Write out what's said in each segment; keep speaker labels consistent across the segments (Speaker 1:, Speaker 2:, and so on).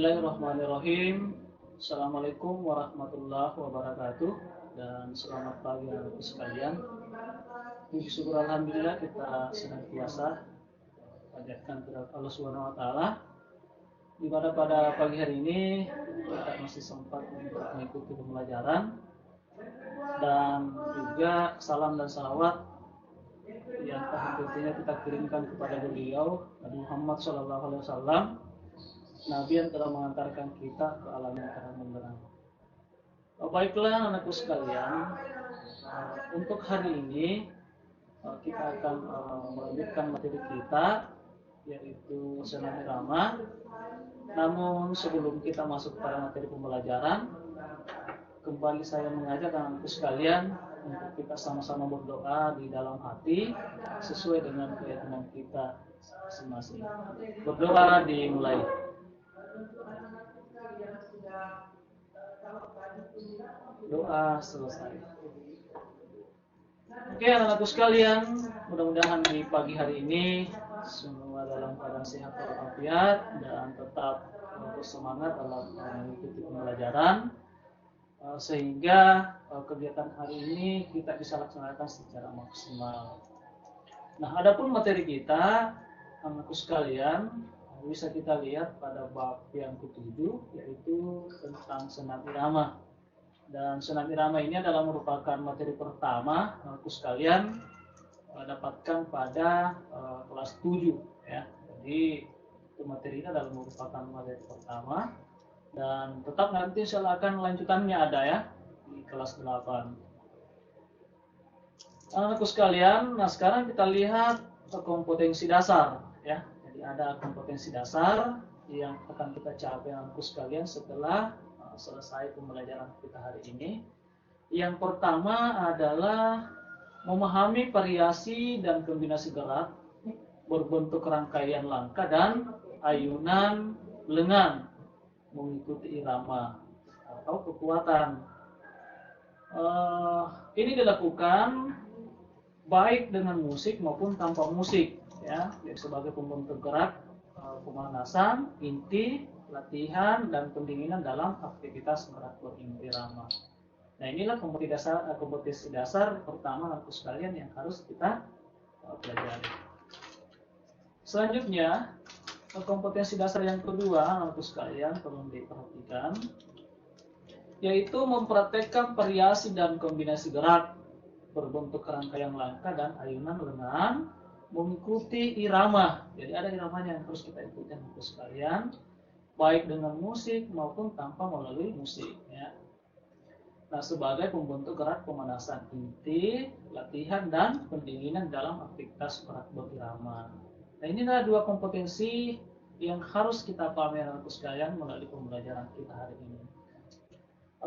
Speaker 1: Bismillahirrahmanirrahim. Assalamualaikum warahmatullahi wabarakatuh. Dan selamat pagi anak sekalian. Puji syukur alhamdulillah kita senantiasa panjatkan kepada Allah Subhanahu wa taala di mana pada pagi hari ini kita masih sempat untuk mengikuti pembelajaran, dan juga salam dan salawat yang tentunya kita kirimkan kepada beliau Nabi Muhammad SAW, Nabi yang telah mengantarkan kita ke alam yang terang benderang. Baiklah anakku sekalian, untuk hari ini kita akan melanjutkan materi kita, yaitu Senam Irama. Namun sebelum kita masuk pada materi pembelajaran, kembali saya mengajak anakku sekalian untuk kita sama-sama berdoa di dalam hati sesuai dengan keyakinan kita masing-masing. Berdoa dimulai. Doa selesai. Oke anak-anakku sekalian, mudah-mudahan di pagi hari ini semua dalam keadaan sehat walafiat dan tetap bersemangat dalam mengikuti pembelajaran, sehingga kegiatan hari ini kita bisa laksanakan secara maksimal. Nah, adapun materi kita, anak-anakku sekalian, bisa kita lihat pada bab yang ke-7, yaitu tentang senam irama. Dan senam irama ini adalah merupakan materi pertama anak-anakku sekalian dapatkan pada kelas 7 ya. Jadi itu materi ini adalah merupakan materi pertama, dan tetap nanti silakan lanjutannya ada ya di kelas 8. Anak-anakku sekalian, nah sekarang kita lihat kompetensi dasar ya. Jadi ada kompetensi dasar yang akan kita capai anak-anakku sekalian setelah selesai pembelajaran kita hari ini. Yang pertama adalah memahami variasi dan kombinasi gerak berbentuk rangkaian langkah dan ayunan lengan mengikuti irama atau kekuatan. Ini dilakukan baik dengan musik maupun tanpa musik ya, sebagai pembentuk gerak pemanasan, inti, latihan, dan pendinginan dalam aktivitas gerak berirama. Nah, inilah kompetensi dasar pertama anak sekalian yang harus kita pelajari. Selanjutnya, kompetensi dasar yang kedua anak sekalian perlu diperhatikan, yaitu mempraktekkan variasi dan kombinasi gerak berbentuk rangkaian langkah dan ayunan lengan mengikuti irama. Jadi ada iramanya yang harus kita ikuti anak sekalian, baik dengan musik maupun tanpa melalui musik ya. Nah, sebagai pembentuk gerak pemanasan inti, latihan, dan pendinginan dalam aktivitas gerak berirama. Nah, ini adalah dua kompetensi yang harus kita pahami anak sekalian melalui pembelajaran kita hari ini.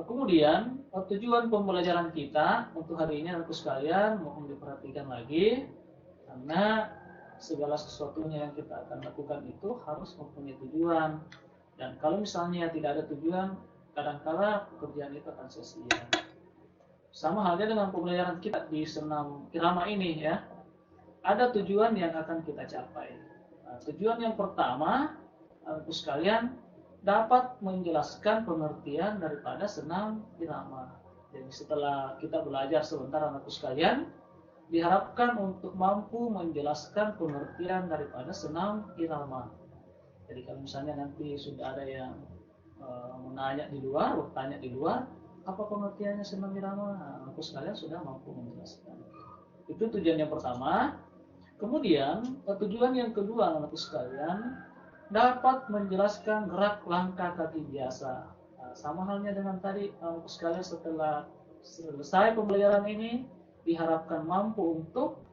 Speaker 1: Kemudian tujuan pembelajaran kita untuk hari ini anak sekalian mohon diperhatikan lagi, karena segala sesuatunya yang kita akan lakukan itu harus mempunyai tujuan. Dan kalau misalnya tidak ada tujuan, kadang-kala pekerjaan itu akan sia-sia. Sama halnya dengan pembelajaran kita di senam irama ini ya. Ada tujuan yang akan kita capai. Nah, tujuan yang pertama, anak sekalian, dapat menjelaskan pengertian daripada senam irama. Jadi setelah kita belajar sebentar anak sekalian, diharapkan untuk mampu menjelaskan pengertian daripada senam irama. Jadi kalau misalnya nanti sudah ada yang menanya di luar, bertanya di luar, apa pengertiannya senam irama? Nah, aku sekalian sudah mampu menjelaskan. Itu tujuan yang pertama. Kemudian tujuan yang kedua anak sekalian, dapat menjelaskan gerak langkah kaki biasa. Nah, sama halnya dengan tadi anak sekalian, setelah selesai pembelajaran ini diharapkan mampu untuk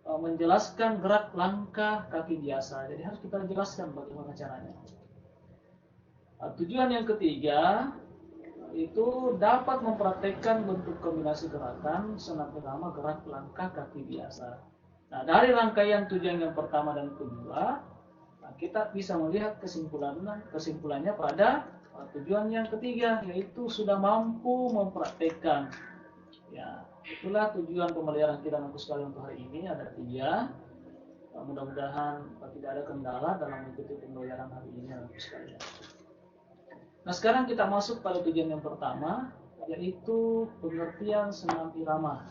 Speaker 1: menjelaskan gerak langkah kaki biasa. Jadi harus kita jelaskan bagaimana caranya. Tujuan yang ketiga itu dapat mempraktekkan bentuk kombinasi gerakan senam irama gerak langkah kaki biasa. Nah, dari rangkaian tujuan yang pertama dan kedua, kita bisa melihat kesimpulannya pada tujuan yang ketiga, yaitu sudah mampu mempraktekkan. Ya, itulah tujuan pembelajaran kita untuk sekalian untuk hari ini, ada 3. Mudah-mudahan tidak ada kendala dalam mengikuti pembelajaran hari ini untuk sekalian. Nah, sekarang kita masuk pada tujuan yang pertama, yaitu pengertian senam irama.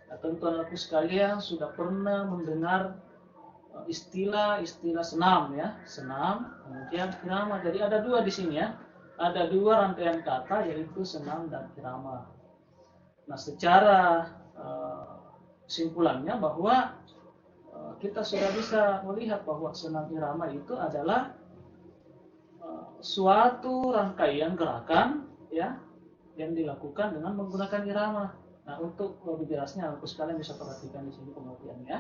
Speaker 1: Nah, tentu anakku sekalian sudah pernah mendengar istilah-istilah senam ya, senam, kemudian irama. Jadi ada dua di sini ya, ada dua rangkaian kata yaitu senam dan irama. Nah, secara kesimpulannya bahwa kita sudah bisa melihat bahwa senam irama itu adalah suatu rangkaian gerakan ya yang dilakukan dengan menggunakan irama. Nah, untuk lebih jelasnya, aku sekalian bisa perhatikan di sini pengertiannya.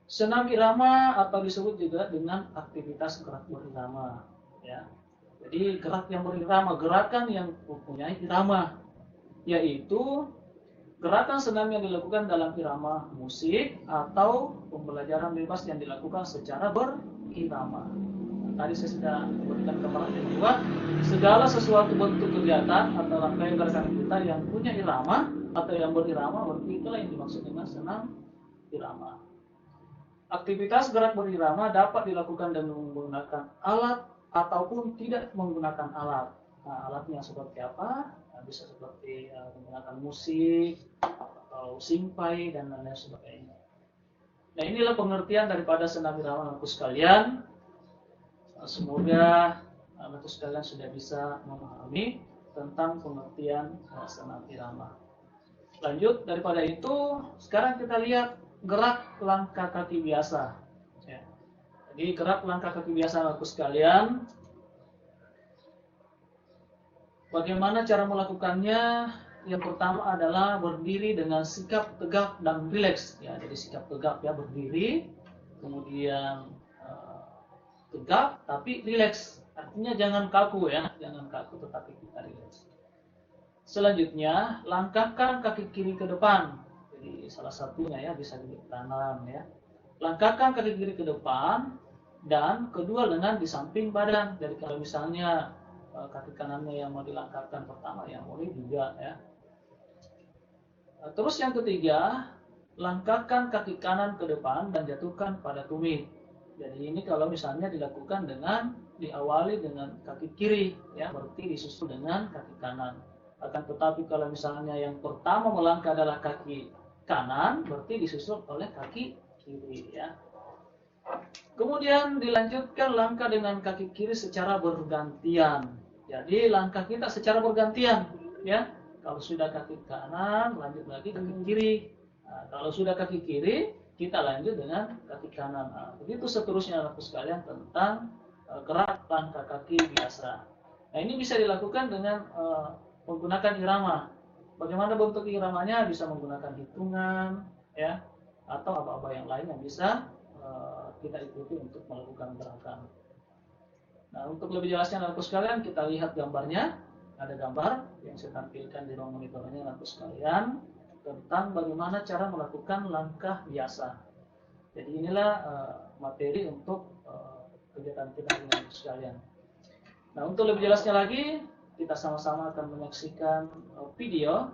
Speaker 1: Senam irama atau disebut juga dengan aktivitas gerak berirama, ya. Jadi gerak yang berirama, gerakan yang mempunyai irama, yaitu gerakan senam yang dilakukan dalam irama musik atau pembelajaran bebas yang dilakukan secara berirama. Tadi saya sudah memberikan gambaran bahwa segala sesuatu bentuk kegiatan atau rangkaian gerakan kita yang punya irama atau yang berirama, berarti itulah yang dimaksud dengan senam irama. Aktivitas gerak berirama dapat dilakukan dengan menggunakan alat ataupun tidak menggunakan alat. Nah, alatnya seperti apa? Nah, bisa seperti menggunakan musik atau simpai dan lain-lain sebagainya. Nah, inilah pengertian daripada senam irama anakku sekalian. Semoga anakku sekalian sudah bisa memahami tentang pengertian senam irama. Lanjut daripada itu, sekarang kita lihat gerak langkah kaki biasa. Ya. Jadi gerak langkah kaki biasa anakku sekalian. Bagaimana cara melakukannya? Yang pertama adalah berdiri dengan sikap tegak dan rileks. Ya, jadi sikap tegak ya, berdiri, kemudian tegak tapi rileks. Artinya jangan kaku ya, jangan kaku tetapi kita rileks. Selanjutnya, langkahkan kaki kiri ke depan. Jadi salah satunya ya bisa di kanan ya. Langkahkan kaki kiri ke depan dan kedua lengan di samping badan. Jadi kalau misalnya kaki kanannya yang mau dilangkahkan pertama ya boleh juga ya. Terus yang ketiga, langkahkan kaki kanan ke depan dan jatuhkan pada tumit. Jadi ini kalau misalnya dilakukan dengan diawali dengan kaki kiri ya, berarti disusul dengan kaki kanan. Akan tetapi kalau misalnya yang pertama melangkah adalah kaki kanan, berarti disusul oleh kaki kiri ya. Kemudian dilanjutkan langkah dengan kaki kiri secara bergantian. Jadi langkah kita secara bergantian ya. Kalau sudah kaki kanan, lanjut lagi kaki kiri. Nah, kalau sudah kaki kiri, kita lanjut dengan kaki kanan. Nah, begitu seterusnya anakku sekalian tentang gerak langkah kaki biasa. Nah, ini bisa dilakukan dengan menggunakan irama. Bagaimana bentuk iramanya? Bisa menggunakan hitungan, ya, atau apa-apa yang lain yang bisa kita ikuti untuk melakukan gerakan. Nah, untuk lebih jelasnya anakku sekalian, kita lihat gambarnya. Ada gambar yang saya tampilkan di ruang monitornya anakku sekalian tentang bagaimana cara melakukan langkah biasa. Jadi inilah materi untuk kegiatan kita dengan sekalian. Nah, untuk lebih jelasnya lagi, kita sama-sama akan menyaksikan video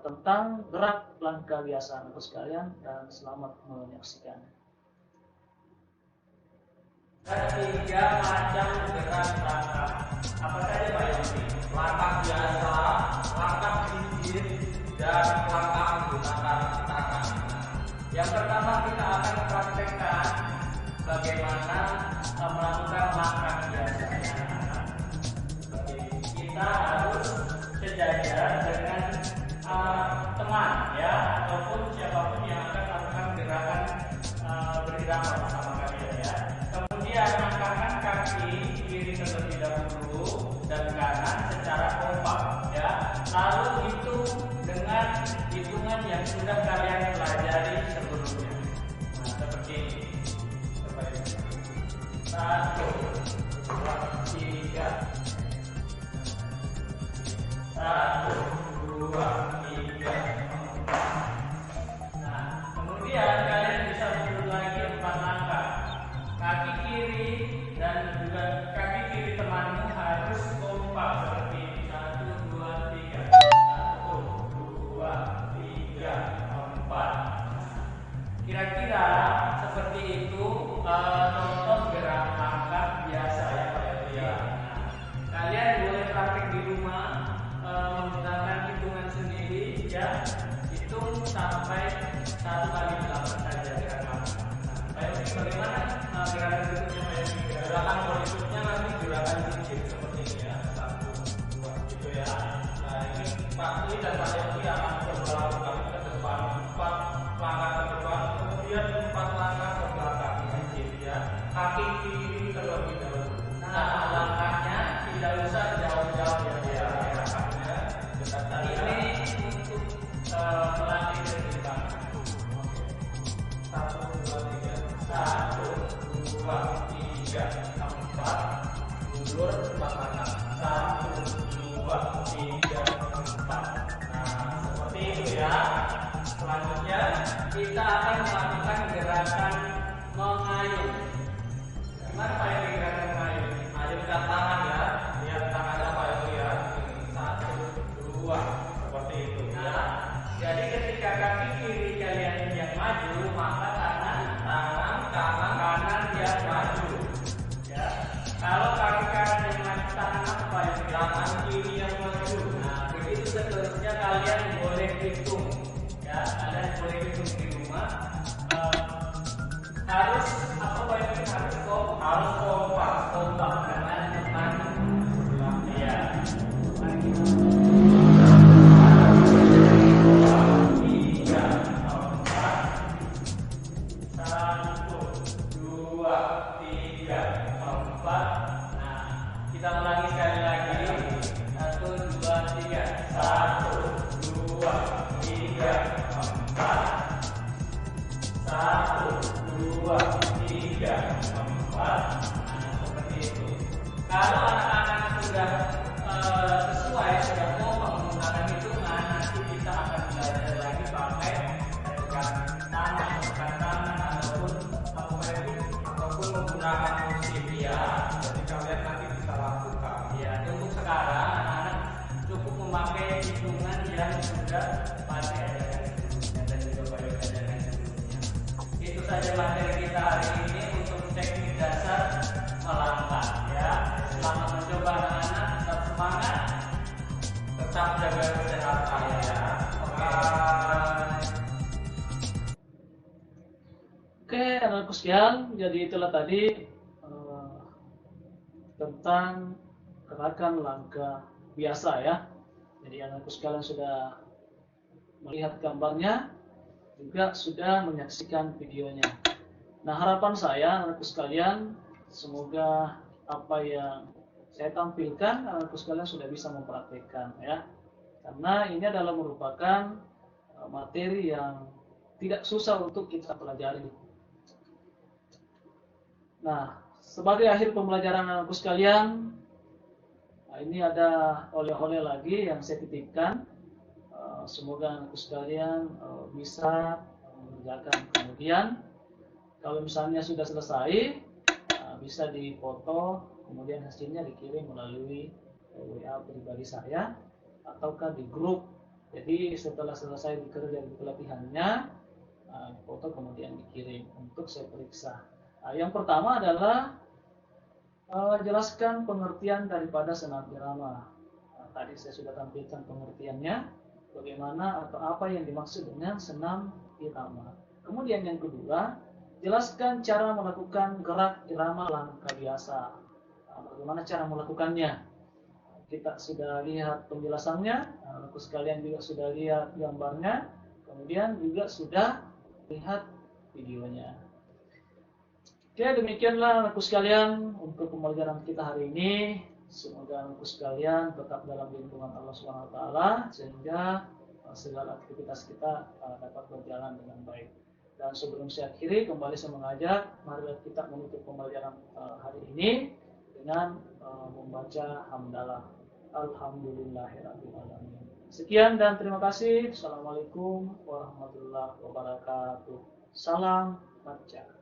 Speaker 1: tentang gerak langkah biasa anakku sekalian, dan selamat menyaksikan.
Speaker 2: Tiga macam gerak langkah. Apa saja Pak Yogi? Langkah biasa, langkah pinggir, dan langkah menggunakan tangan. Yang pertama kita akan praktekkan bagaimana melakukan langkah biasanya. Kita harus sejajar dengan teman ya, ataupun siapapun yang akan melakukan gerakan berirama bersama kalian ya. Kemudian langkahkan kaki kiri terlebih dahulu dan kanan secara kompak ya. Lalu hitung dengan hitungan yang sudah kalian pelajari sebelumnya. Nah, seperti ini. Satu, dua, tiga. Satu, dua, tiga, empat. Nah, kemudian kalian bisa mundur lagi 4 langkah. Kaki kiri dan juga kaki kiri temanmu harus kompak seperti ini. 1, 2, 3. 1, 2, 3, 4. Kira-kira seperti itu contoh gerak langkah biasa ya Pak Yogi. ya, hitung sampai 1 kali 8 saja gerakan. Nah, bagaimana gerakan berikutnya? Gerakan berikutnya nanti gerakan cincin seperti ini ya, 1, 2 gitu ya. Nah ini Pak Tri dan Pak Yogi akan melakukan ke depan 4 langkah ke depan, kemudian 4 langkah ke belakang cincin ya. Kaki kiri terlebih dahulu. Nah langkahnya tidak usah jauh-jauh ya, gerakannya dekat tadi. Ini untuk melatih keseimbangan. 1, 2, 3, 1, 2, 3, 4, mundur 4 langkah. 1, 2, 3, 4. Nah, seperti itu ya. Selanjutnya kita akan melakukan gerakan mengayun. Gimana Pak Yogi gerakan mengayun? Ayunkan tangan ya. Lihat tangannya Pak Yogi ya. 1, 2, seperti itu. Nah, jadi ketika kaki kiri kalian yang maju, maka kanan yang maju. Ya. Kalau kaki kanan yang maju, tangan apa yang tangan kiri yang maju. Nah, begitu seterusnya kalian boleh hitung. Ya, kalian boleh hitung di rumah. Harus apa Pak Yogi? Harus kompak dengan teman. Ya. Mari kita 1, 2, 3, 4. Nah, kita ulangi sekali lagi. 1, 2, 3. 1, 2, 3, 4. 1, 2, 3, 4. Nah, seperti itu. Kalau anak-anak sudah sesuai, sudah mau menggunakan hitungan, nanti kita akan belajar lagi pakai tangan ataupun menggunakan musik ya. Jadi kalian nanti bisa lakukan. Ya, untuk sekarang anak-anak cukup memakai hitungan yang sudah pasti ada dan juga pada ajaran sebelumnya. Itu saja materi kita hari ini untuk teknik dasar melangkah ya. Selamat mencoba anak-anak, tetap semangat, tetap jaga kesehatan ya.
Speaker 1: Oke, anak-anakku sekalian, jadi itulah tadi tentang gerakan langkah biasa ya. Jadi anak-anakku sekalian sudah melihat gambarnya, juga sudah menyaksikan videonya. Nah, harapan saya anak-anakku sekalian, semoga apa yang saya tampilkan anak-anakku sekalian sudah bisa mempraktikkan ya. Karena ini adalah merupakan materi yang tidak susah untuk kita pelajari. Nah, sebagai akhir pembelajaran anak-anakku sekalian, ini ada oleh-oleh lagi yang saya titipkan. Semoga anak-anakku sekalian bisa mengerjakan. Kemudian, kalau misalnya sudah selesai, bisa difoto, kemudian hasilnya dikirim melalui WA pribadi saya, ataukah di grup. Jadi setelah selesai bekerja di pelatihannya, foto kemudian dikirim untuk saya periksa. Yang pertama adalah jelaskan pengertian daripada senam irama. Tadi saya sudah tampilkan pengertiannya, bagaimana atau apa yang dimaksud dengan senam irama. Kemudian yang kedua, jelaskan cara melakukan gerak irama langkah biasa. Bagaimana cara melakukannya? Kita sudah lihat penjelasannya, aku sekalian juga sudah lihat gambarnya, kemudian juga sudah lihat videonya. Oke, demikianlah anakku sekalian untuk pembelajaran kita hari ini. Semoga anakku sekalian tetap dalam lindungan Allah SWT sehingga segala aktivitas kita dapat berjalan dengan baik. Dan sebelum saya akhiri, kembali saya mengajak, mari kita menutup pembelajaran hari ini dengan membaca hamdalah. Alhamdulillahirrahmanirrahim. Sekian dan terima kasih. Assalamualaikum warahmatullahi wabarakatuh. Salam baca.